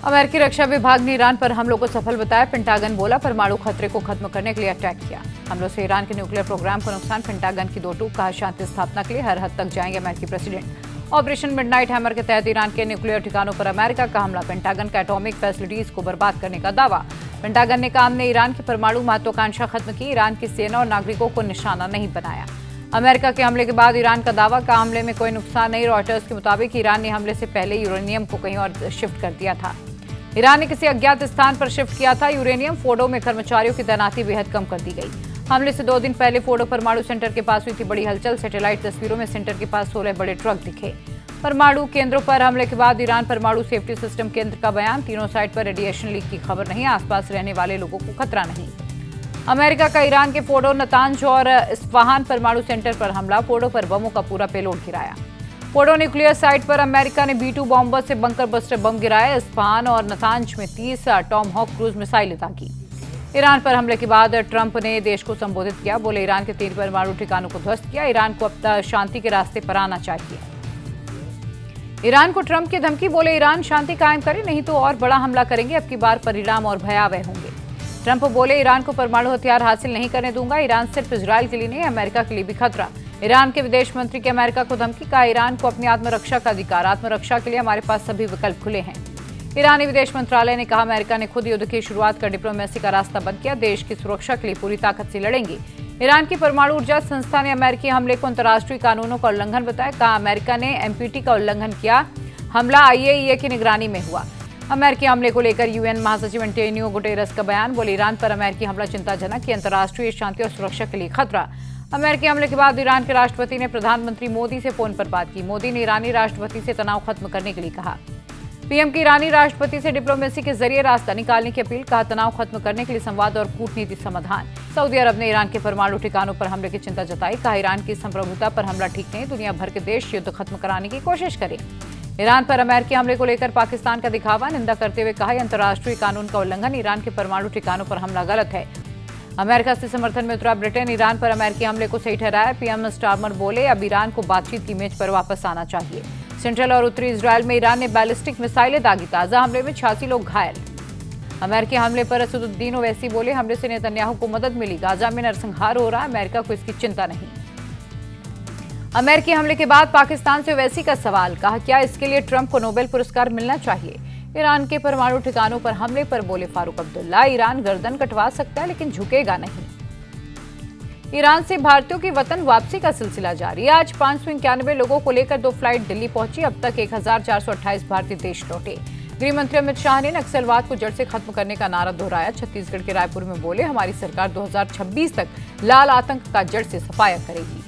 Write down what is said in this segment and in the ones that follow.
अमेरिकी रक्षा विभाग ने ईरान पर हमलों को सफल बताया। पेंटागन बोला परमाणु खतरे को खत्म करने के लिए अटैक किया। हमलों से ईरान के न्यूक्लियर प्रोग्राम को नुकसान। पेंटागन की 2 टूक। कहा शांति स्थापना के लिए हर हद तक जाएंगे अमेरिकी प्रेसिडेंट। ऑपरेशन मिडनाइट हैमर के तहत ईरान के न्यूक्लियर ठिकानों पर अमेरिका का हमला। पेंटागन का एटॉमिक फैसिलिटीज को बर्बाद करने का दावा। पेंटागन ने कहा हमने ईरान की परमाणु महत्वाकांक्षा खत्म की। ईरान की सेना और नागरिकों को निशाना नहीं बनाया। अमेरिका के हमले के बाद ईरान का दावा। का हमले में कोई नुकसान नहीं। रॉयटर्स के मुताबिक ईरान ने हमले से पहले यूरेनियम को कहीं और शिफ्ट कर दिया था। ईरान ने किसी अज्ञात स्थान पर शिफ्ट किया था यूरेनियम। फोर्डो में कर्मचारियों की तैनाती बेहद कम कर दी गई। हमले से 2 दिन पहले फोर्डो परमाणु सेंटर के पास हुई थी बड़ी हलचल। सैटेलाइट तस्वीरों में सेंटर के पास 16 बड़े ट्रक दिखे। परमाणु केंद्रों पर हमले के बाद ईरान परमाणु सेफ्टी सिस्टम केंद्र का बयान। तीनों साइट पर रेडिएशन लीक की खबर नहीं। आसपास रहने वाले लोगों को खतरा नहीं। अमेरिका का ईरान के फोर्डो, नतांज और इस्फहान परमाणु सेंटर पर हमला। फोर्डो पर बमों का पूरा पेलोड गिराया। फोर्डो न्यूक्लियर साइट पर अमेरिका ने B-2 बॉम्बर से बंकर बस्टर बम गिराए। इस्फहान और नतांज में 30 टॉमहॉक क्रूज मिसाइलें दागी। ईरान पर हमले के बाद ट्रंप ने देश को संबोधित किया। बोले ईरान के 3 परमाणु ठिकानों को ध्वस्त किया। ईरान को अब शांति के रास्ते पर आना चाहिए। ईरान को ट्रंप की धमकी। बोले ईरान शांति कायम करे नहीं तो और बड़ा हमला करेंगे। अब की बार परिणाम और भयावह होंगे। ट्रंप बोले ईरान को परमाणु हथियार हासिल नहीं करने दूंगा। ईरान सिर्फ इजरायल के लिए नहीं, अमेरिका के लिए भी खतरा। ईरान के विदेश मंत्री की अमेरिका को धमकी। कहा ईरान को अपनी आत्मरक्षा का अधिकार। आत्मरक्षा के लिए हमारे पास सभी विकल्प खुले हैं। ईरानी विदेश मंत्रालय ने कहा अमेरिका ने खुद युद्ध की शुरुआत कर डिप्लोमेसी का रास्ता बंद किया। देश की सुरक्षा के लिए पूरी ताकत से लड़ेंगे। ईरान की परमाणु ऊर्जा संस्था ने अमेरिकी हमले को अंतर्राष्ट्रीय कानूनों का उल्लंघन बताया। कहा अमेरिका ने MPT का उल्लंघन किया। हमला IAEA की निगरानी में हुआ। अमेरिकी हमले को लेकर UN महासचिव एंटोनियो गुटेरस का बयान। बोले ईरान पर अमेरिकी हमला चिंताजनक कि अंतर्राष्ट्रीय शांति और सुरक्षा के लिए खतरा। अमेरिकी हमले के बाद ईरान के राष्ट्रपति ने प्रधानमंत्री मोदी से फोन पर बात की। मोदी ने ईरानी राष्ट्रपति से तनाव खत्म करने के लिए कहा। PM की ईरानी राष्ट्रपति से डिप्लोमेसी के जरिए रास्ता निकालने की अपील। कहा तनाव खत्म करने के लिए संवाद और कूटनीतिक समाधान। सऊदी अरब ने ईरान के परमाणु ठिकानों पर हमले की चिंता जताई। कहा ईरान की संप्रभुता पर हमला ठीक नहीं। दुनिया भर के देश युद्ध खत्म कराने की कोशिश करें। ईरान पर अमेरिकी हमले को लेकर पाकिस्तान का दिखावा। निंदा करते हुए कहा अंतर्राष्ट्रीय कानून का उल्लंघन। ईरान के परमाणु ठिकानों पर हमला गलत है। अमेरिका से समर्थन में उतरा ब्रिटेन। ईरान पर अमेरिकी हमले को सही ठहराया। PM स्टार्मर बोले अब ईरान को बातचीत की मेज पर वापस आना चाहिए। सेंट्रल और उत्तरी इजरायल में ईरान ने बैलिस्टिक मिसाइलें दागी। ताजा हमले में 86 लोग घायल। अमेरिकी हमले पर असदुद्दीन ओवैसी बोले हमले से नेतन्याहू को मदद मिली। गाजा में नरसंहार हो रहा, अमेरिका को इसकी चिंता नहीं। अमेरिकी हमले के बाद पाकिस्तान से ओवैसी का सवाल। कहा क्या इसके लिए ट्रंप को नोबेल पुरस्कार मिलना चाहिए। ईरान के परमाणु ठिकानों पर हमले पर बोले फारूक अब्दुल्ला ईरान गर्दन कटवा सकता है लेकिन झुकेगा नहीं। ईरान से भारतीयों की वतन वापसी का सिलसिला जारी है। आज 591 लोगों को लेकर 2 फ्लाइट दिल्ली पहुंची। अब तक 1428 भारतीय देश लौटे। गृह मंत्री अमित शाह ने नक्सलवाद को जड़ से खत्म करने का नारा दोहराया। छत्तीसगढ़ के रायपुर में बोले हमारी सरकार 2026 तक लाल आतंक का जड़ से सफाया करेगी।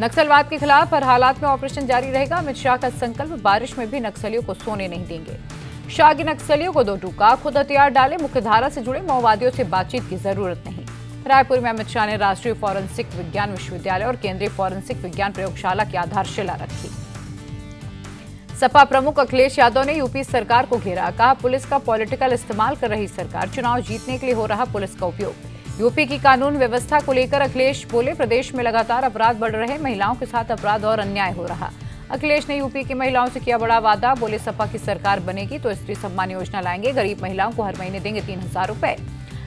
नक्सलवाद के खिलाफ हर हालात में ऑपरेशन जारी रहेगा। अमित शाह का संकल्प बारिश में भी नक्सलियों को सोने नहीं देंगे। शाह की नक्सलियों को 2 टूका। खुद हथियार डाले। मुख्यधारा से जुड़े माओवादियों से बातचीत की जरूरत नहीं। रायपुर में अमित शाह ने राष्ट्रीय फॉरेंसिक विज्ञान विश्वविद्यालय और केंद्रीय फॉरेंसिक विज्ञान प्रयोगशाला की आधारशिला रखी। सपा प्रमुख अखिलेश यादव ने यूपी सरकार को घेरा। कहा पुलिस का पॉलिटिकल इस्तेमाल कर रही सरकार। चुनाव जीतने के लिए हो रहा पुलिस का उपयोग। यूपी की कानून व्यवस्था को लेकर अखिलेश बोले प्रदेश में लगातार अपराध बढ़ रहे। महिलाओं के साथ अपराध और अन्याय हो रहा। अखिलेश ने यूपी की महिलाओं से किया बड़ा वादा। बोले सपा की सरकार बनेगी तो स्त्री सम्मान योजना लाएंगे। गरीब महिलाओं को हर महीने देंगे 3000 रुपए।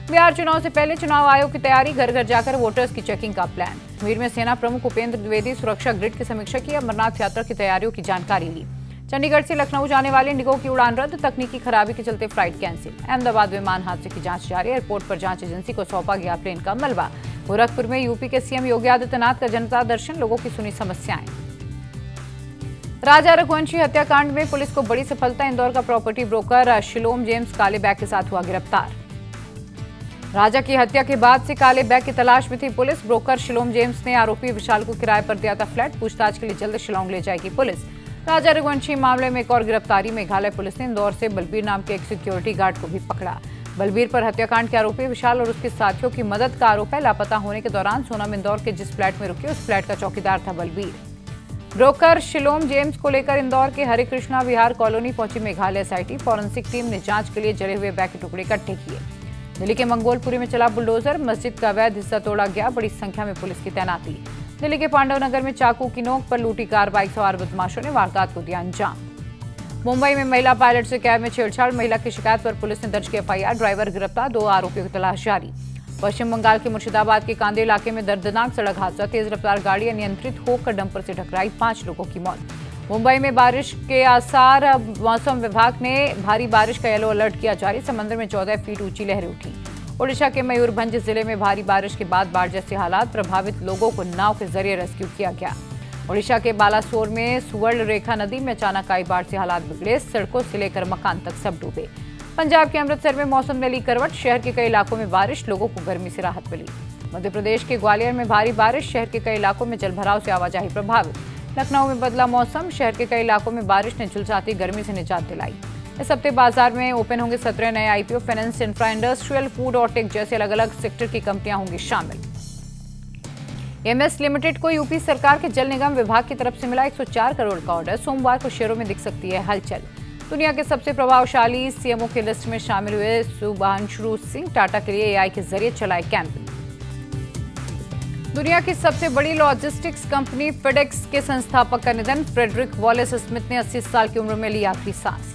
बिहार चुनाव से पहले चुनाव आयोग की तैयारी। घर घर जाकर वोटर्स की चेकिंग का प्लान। कश्मीर में सेना प्रमुख उपेंद्र द्विवेदी सुरक्षा ग्रिड की समीक्षा की। अमरनाथ यात्रा की तैयारियों की जानकारी ली। चंडीगढ़ से लखनऊ जाने वाले इंडिगो की उड़ान रद्द। तकनीकी खराबी के चलते फ्लाइट कैंसिल। अहमदाबाद विमान हादसे की जांच जारी। एयरपोर्ट पर जांच एजेंसी को सौंपा गया प्लेन का मलबा। गोरखपुर में यूपी के CM योगी आदित्यनाथ का जनता दर्शन। लोगों की सुनी समस्याएं। राजा रघुवंशी हत्याकांड में पुलिस को बड़ी सफलता। इंदौर का प्रॉपर्टी ब्रोकर शिलोम जेम्स काले बैग के साथ हुआ गिरफ्तार। राजा की हत्या के बाद से काले बैग की तलाश में थी पुलिस। ब्रोकर शिलोम जेम्स ने आरोपी विशाल को किराए पर दिया था फ्लैट। पूछताछ के लिए जल्द शिलोंग ले जाएगी पुलिस। राजा रघुवंशी मामले में एक और गिरफ्तारी। मेघालय पुलिस ने इंदौर से बलबीर नाम के एक सिक्योरिटी गार्ड को भी पकड़ा। बलबीर पर हत्याकांड के आरोपी विशाल और उसके साथियों की मदद का आरोप है। लापता होने के दौरान सोनम इंदौर के जिस फ्लैट में रुके उस फ्लैट का चौकीदार था बलबीर। ब्रोकर शिलोम जेम्स को लेकर इंदौर के हरे कृष्णा विहार कॉलोनी पहुंची मेघालय SIT। फॉरेंसिक टीम ने जांच के लिए जले हुए बैग के टुकड़े इकट्ठे किए। दिल्ली के मंगोलपुरी में चला बुलडोजर। मस्जिद का अवैध हिस्सा तोड़ा गया। बड़ी संख्या में पुलिस की तैनाती। दिल्ली के पांडव नगर में चाकू की नोक पर लूटी कार। बाइक सवार बदमाशों ने वारदात को दिया अंजाम। मुंबई में महिला पायलट से कैब में छेड़छाड़, महिला की शिकायत पर पुलिस ने दर्ज की एफआईआर, ड्राइवर गिरफ्तार, 2 आरोपियों की तलाश जारी। पश्चिम बंगाल के मुर्शिदाबाद के कांदे इलाके में दर्दनाक सड़क हादसा, तेज रफ्तार गाड़ी अनियंत्रित होकर डंपर से टकराई, 5 लोगों की मौत। मुंबई में बारिश के आसार, मौसम विभाग ने भारी बारिश का येलो अलर्ट किया जारी, समंदर में 14 फीट ऊंची लहरें उठी। ओडिशा के मयूरभंज जिले में भारी बारिश के बाद बाढ़ जैसे हालात, प्रभावित लोगों को नाव के जरिए रेस्क्यू किया गया। ओडिशा के बालासोर में सुवर्ण रेखा नदी में अचानक आई बाढ़ से हालात बिगड़े, सड़कों से लेकर मकान तक सब डूबे। पंजाब के अमृतसर में मौसम में ली करवट, शहर के कई इलाकों में बारिश, लोगों को गर्मी से राहत मिली। मध्य प्रदेश के ग्वालियर में भारी बारिश, शहर के कई इलाकों में जलभराव से आवाजाही प्रभावित। लखनऊ में बदला मौसम, शहर के कई इलाकों में बारिश ने झुलसाती गर्मी से निजात दिलाई। इस हफ्ते बाजार में ओपन होंगे 17 नए IPO, finance, infra, industrial, food और टेक जैसे अलग अलग सेक्टर की कंपनियां होंगी शामिल। एमएस लिमिटेड को यूपी सरकार के जल निगम विभाग की तरफ से मिला 104 करोड़ का ऑर्डर, सोमवार को शेयरों में दिख सकती है हलचल। दुनिया के सबसे प्रभावशाली सीएमओ की लिस्ट में शामिल हुए शुभांशु सिंह टाटा के लिए एआई के जरिए चलाए कैंपेन। दुनिया की सबसे बड़ी लॉजिस्टिक्स कंपनी फेडेक्स के संस्थापक का निधन, फ्रेडरिक वॉलेस स्मिथ ने 80 साल की उम्र में ली आखिरी सांस।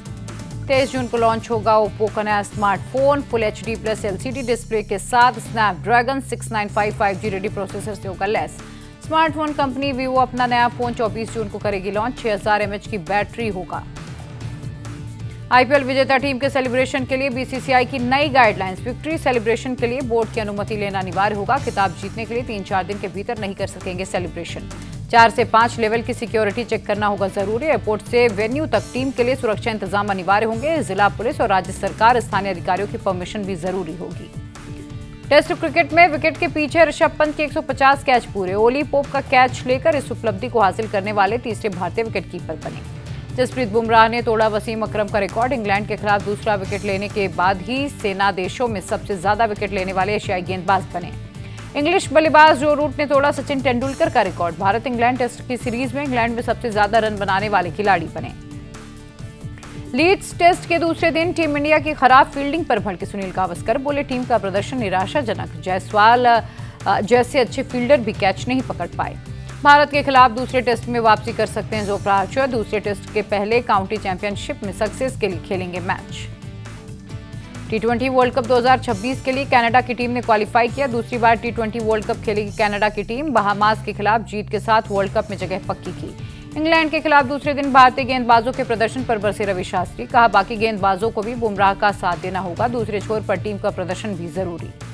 23 जून को लॉन्च होगा ओप्पो का नया smartphone, full HD plus LCD display के साथ स्नैपड्रैगन 695 5G रेडी प्रोसेसर से होगा लैस। स्मार्टफोन कंपनी वीवो अपना नया फोन 24 जून को करेगी लॉन्च, 6000 mAh की बैटरी होगा। आईपीएल विजेता टीम के सेलिब्रेशन के लिए बीसीसीआई की नई गाइडलाइंस, विक्ट्री सेलिब्रेशन के लिए बोर्ड की अनुमति लेना अनिवार्य होगा। खिताब जीतने के लिए 3-4 दिन के भीतर नहीं कर सकेंगे सेलिब्रेशन। 4 से 5 लेवल की सिक्योरिटी चेक करना होगा जरूरी। एयरपोर्ट से वेन्यू तक टीम के लिए सुरक्षा इंतजाम अनिवार्य होंगे। जिला पुलिस और राज्य सरकार, स्थानीय अधिकारियों की परमिशन भी जरूरी होगी। टेस्ट क्रिकेट में विकेट के पीछे ऋषभ पंत के 150 कैच पूरे, ओली पोप का कैच लेकर इस उपलब्धि को हासिल करने वाले तीसरे भारतीय विकेटकीपर बने। जसप्रीत बुमराह ने तोड़ा वसीम अकरम का रिकॉर्ड, इंग्लैंड के खिलाफ दूसरा विकेट लेने के बाद ही सेना देशों में सबसे ज्यादा विकेट लेने वाले एशियाई गेंदबाज बने। इंग्लिश बल्लेबाज जो रूट ने तोड़ा सचिन तेंदुलकर का रिकॉर्ड, भारत इंग्लैंड टेस्ट की सीरीज में इंग्लैंड में सबसे ज्यादा रन बनाने वाले खिलाड़ी बने। लीड्स टेस्ट के दूसरे दिन टीम इंडिया की खराब फील्डिंग पर भड़के सुनील गावस्कर, बोले टीम का प्रदर्शन निराशाजनक, जायसवाल जैसे अच्छे फील्डर भी कैच नहीं पकड़ पाए। भारत के खिलाफ दूसरे टेस्ट में वापसी कर सकते हैं जोफ्रा आर्चर, दूसरे टेस्ट के पहले काउंटी चैंपियनशिप में सक्सेस के लिए खेलेंगे मैच। टी20 वर्ल्ड कप 2026 के लिए कनाडा की टीम ने क्वालिफाई किया, दूसरी बार टी20 वर्ल्ड कप खेलेगी कनाडा की टीम, बहामास के खिलाफ जीत के साथ वर्ल्ड कप में जगह पक्की की। इंग्लैंड के खिलाफ दूसरे दिन भारतीय गेंदबाजों के प्रदर्शन पर बरसे रवि शास्त्री, कहा बाकी गेंदबाजों को भी बुमराह का साथ देना होगा, दूसरे छोर पर टीम का प्रदर्शन भी जरूरी।